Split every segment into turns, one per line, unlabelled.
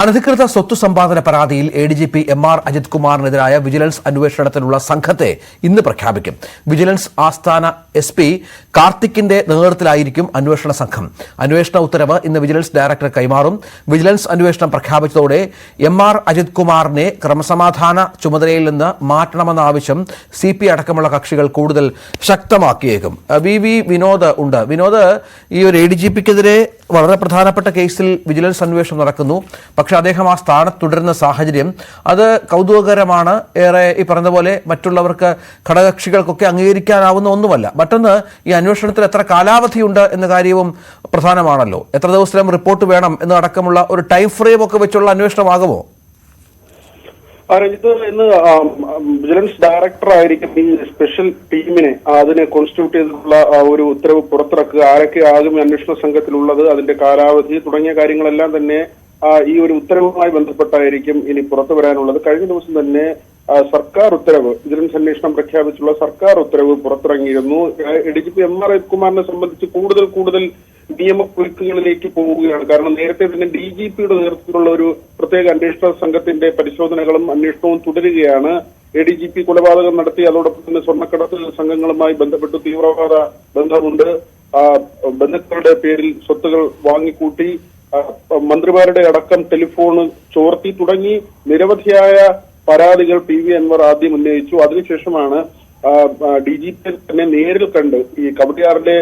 അനധികൃത സ്വത്ത് സമ്പാദന പരാതിയിൽ എഡിജിപി എം.ആർ. അജിത് കുമാറിനെതിരായ വിജിലൻസ് അന്വേഷണത്തിനുള്ള സംഘത്തെ ഇന്ന് പ്രഖ്യാപിക്കും. വിജിലൻസ് ആസ്ഥാന എസ്.പി. കാർത്തിക്കിന്റെ നേതൃത്വത്തിലായിരിക്കും അന്വേഷണ സംഘം. അന്വേഷണ ഉത്തരവ് ഇന്ന് വിജിലൻസ് ഡയറക്ടർ കൈമാറും. വിജിലൻസ് അന്വേഷണം പ്രഖ്യാപിച്ചതോടെ എം.ആർ. അജിത് കുമാറിനെ ക്രമസമാധാന ചുമതലയിൽ നിന്ന് മാറ്റണമെന്ന ആവശ്യം CP അടക്കമുള്ള കക്ഷികൾ കൂടുതൽ ശക്തമാക്കിയേക്കും. വി വിനോദ് ഉണ്ട്. വിനോദ്, ഈ ഒരു എഡിജിപിക്കെതിരെ വളരെ പ്രധാനപ്പെട്ട കേസിൽ വിജിലൻസ് അന്വേഷണം നടക്കുന്നു. പക്ഷെ അദ്ദേഹം ആ സ്ഥാനത്ത് തുടരുന്ന സാഹചര്യം അത് കൗതുകകരമാണ്. ഏറെ ഈ പറഞ്ഞ പോലെ മറ്റുള്ളവർക്ക് ഘടകകക്ഷികൾക്കൊക്കെ അംഗീകരിക്കാനാവുന്ന ഒന്നുമല്ല. മറ്റൊന്ന്, ഈ അന്വേഷണത്തിൽ എത്ര കാലാവധിയുണ്ട് എന്ന കാര്യവും പ്രധാനമാണല്ലോ. എത്ര ദിവസത്തിലും റിപ്പോർട്ട് വേണം എന്നടക്കമുള്ള ഒരു ടൈം ഫ്രെയിം ഒക്കെ വെച്ചുള്ള അന്വേഷണമാകുമോ?
രഞ്ജിത്ത്, ഇന്ന് വിജിലൻസ് ഡയറക്ടർ ആയിരിക്കും ഈ സ്പെഷ്യൽ ടീമിനെ അതിനെ കോൺസ്റ്റിറ്റ്യൂട്ട് ചെയ്തിട്ടുള്ള ഒരു ഉത്തരവ് പുറത്തിറക്കുക. ആരൊക്കെ ആകും അന്വേഷണ സംഘത്തിലുള്ളത്, അതിന്റെ കാലാവധി തുടങ്ങിയ കാര്യങ്ങളെല്ലാം തന്നെ ഈ ഒരു ഉത്തരവുമായി ബന്ധപ്പെട്ടായിരിക്കും ഇനി പുറത്തു വരാനുള്ളത്. കഴിഞ്ഞ ദിവസം തന്നെ സർക്കാർ ഉത്തരവ്, വിജിലൻസ് അന്വേഷണം പ്രഖ്യാപിച്ചുള്ള സർക്കാർ ഉത്തരവ് പുറത്തിറങ്ങിയിരുന്നു. എഡിജിപി എം.ആർ. അജിത് കുമാറിനെ സംബന്ധിച്ച് കൂടുതൽ നിയമക്കുരുക്കുകളിലേക്ക് പോവുകയാണ്. കാരണം നേരത്തെ തന്നെ DGPയുടെ നേതൃത്വത്തിലുള്ള ഒരു പ്രത്യേക അന്വേഷണ സംഘത്തിന്റെ പരിശോധനകളും അന്വേഷണവും തുടരുകയാണ്. ADGP കൊലപാതകം നടത്തി, അതോടൊപ്പം തന്നെ സ്വർണ്ണക്കടത്ത് സംഘങ്ങളുമായി ബന്ധപ്പെട്ട് തീവ്രവാദ ബന്ധമുണ്ട്, ബന്ധുക്കളുടെ പേരിൽ സ്വത്തുകൾ വാങ്ങിക്കൂട്ടി, മന്ത്രിമാരുടെ അടക്കം ടെലിഫോൺ ചോർത്തി തുടങ്ങി നിരവധിയായ പരാതികൾ PV അൻവർ ആദ്യം ഉന്നയിച്ചു. അതിനുശേഷമാണ് DGP തന്നെ നേരിൽ കണ്ട് ഈ കവടിയാറിലെ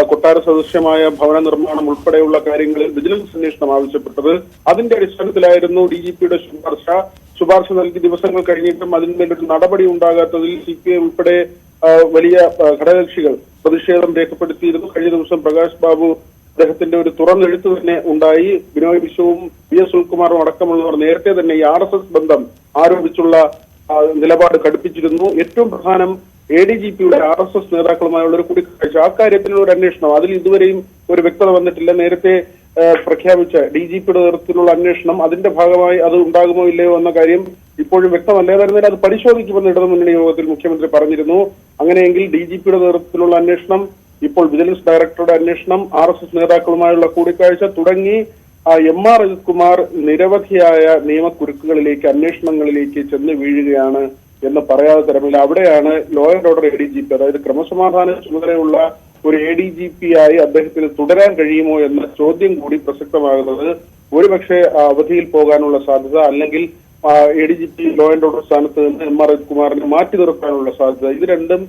കൊട്ടാര സദൃശ്യമായ ഭവന നിർമ്മാണം ഉൾപ്പെടെയുള്ള കാര്യങ്ങളിൽ വിജിലൻസ് അന്വേഷണം ആവശ്യപ്പെട്ടത്. അതിന്റെ അടിസ്ഥാനത്തിലായിരുന്നു DGPയുടെ ശുപാർശ നൽകി ദിവസങ്ങൾ കഴിഞ്ഞിട്ടും അതിന്മേലൊരു നടപടി ഉണ്ടാകാത്തതിൽ CPI ഉൾപ്പെടെ വലിയ ഘടകകക്ഷികൾ പ്രതിഷേധം രേഖപ്പെടുത്തിയിരുന്നു. കഴിഞ്ഞ ദിവസം പ്രകാശ് ബാബു അദ്ദേഹത്തിന്റെ ഒരു തുറന്നെഴുത്ത് തന്നെ ഉണ്ടായി. ബിനോയ് വിശ്വവും PS സുനിൽകുമാറും അടക്കമുള്ളവർ നേരത്തെ തന്നെ ഈ RSS ബന്ധം ആരോപിച്ചുള്ള നിലപാട് കടുപ്പിച്ചിരുന്നു. ഏറ്റവും പ്രധാനം ADGPയുടെ RSS നേതാക്കളുമായുള്ള ഒരു കൂടിക്കാഴ്ച, ആ കാര്യത്തിലുള്ള ഒരു അന്വേഷണം, അതിൽ ഇതുവരെയും ഒരു വ്യക്തത വന്നിട്ടില്ല. നേരത്തെ പ്രഖ്യാപിച്ച DGPയുടെ നേതൃത്വത്തിലുള്ള അന്വേഷണം, അതിന്റെ ഭാഗമായി അത് ഉണ്ടാകുമോ ഇല്ലയോ എന്ന കാര്യം ഇപ്പോഴും വ്യക്തമല്ല. ഏതായിരുന്നാലും അത് പരിശോധിക്കുമെന്ന് ഇടതുമുന്നണി യോഗത്തിൽ മുഖ്യമന്ത്രി പറഞ്ഞിരുന്നു. അങ്ങനെയെങ്കിൽ DGPയുടെ നേതൃത്വത്തിലുള്ള അന്വേഷണം, ഇപ്പോൾ വിജിലൻസ് ഡയറക്ടറുടെ അന്വേഷണം, RSS നേതാക്കളുമായുള്ള കൂടിക്കാഴ്ച തുടങ്ങി എം.ആർ. അജിത് കുമാർ നിരവധിയായ നിയമക്കുരുക്കുകളിലേക്ക്, അന്വേഷണങ്ങളിലേക്ക് ചെന്ന് വീഴുകയാണ് എന്ന് പറയാതെ തരമില്ല. അവിടെയാണ് ലോ ആൻഡ് ഓർഡർ ADGP, അതായത് ക്രമസമാധാന ചുമതലയുള്ള ഒരു ADGP ആയി അദ്ദേഹത്തിന് തുടരാൻ കഴിയുമോ എന്ന ചോദ്യം കൂടി പ്രസക്തമാകുന്നത്. ഒരുപക്ഷെ അവധിയിൽ പോകാനുള്ള സാധ്യത, അല്ലെങ്കിൽ ADGP ലോ ആൻഡ് ഓർഡർ സ്ഥാനത്ത് നിന്ന് എം.ആർ. അജിത് കുമാറിനെ മാറ്റി നിർത്താനുള്ള സാധ്യത, ഇത് രണ്ടും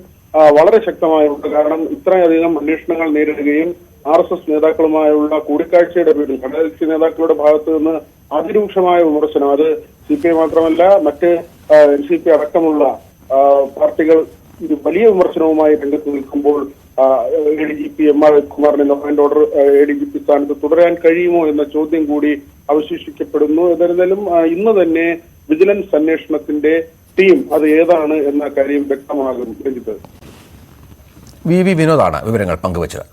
വളരെ ശക്തമായുണ്ട്. കാരണം ഇത്രയധികം അന്വേഷണങ്ങൾ നേരിടുകയും RSS നേതാക്കളുമായുള്ള കൂടിക്കാഴ്ചയുടെ പേരിൽ ഘടകകക്ഷി നേതാക്കളുടെ ഭാഗത്തു നിന്ന് അതിരൂക്ഷമായ വിമർശനം, അത് CPI മാത്രമല്ല മറ്റ് NCP അടക്കമുള്ള പാർട്ടികൾ വലിയ വിമർശനവുമായി രംഗത്ത് നിൽക്കുമ്പോൾ ADGP എം.ആർ. അജിത് കുമാറിനെ ലോ ആൻഡ് ഓർഡർ ADGP സ്ഥാനത്ത് തുടരാൻ കഴിയുമോ എന്ന ചോദ്യം കൂടി അവശേഷിക്കപ്പെടുന്നു. എന്നിരുന്നാലും ഇന്ന് തന്നെ വിജിലൻസ് അന്വേഷണത്തിന്റെ ടീം അത് ഏതാണ് എന്ന കാര്യം വ്യക്തമാകും. രഞ്ജിത്ത്,
വി വിനോദാണ് വിവരങ്ങൾ പങ്കുവച്ചത്.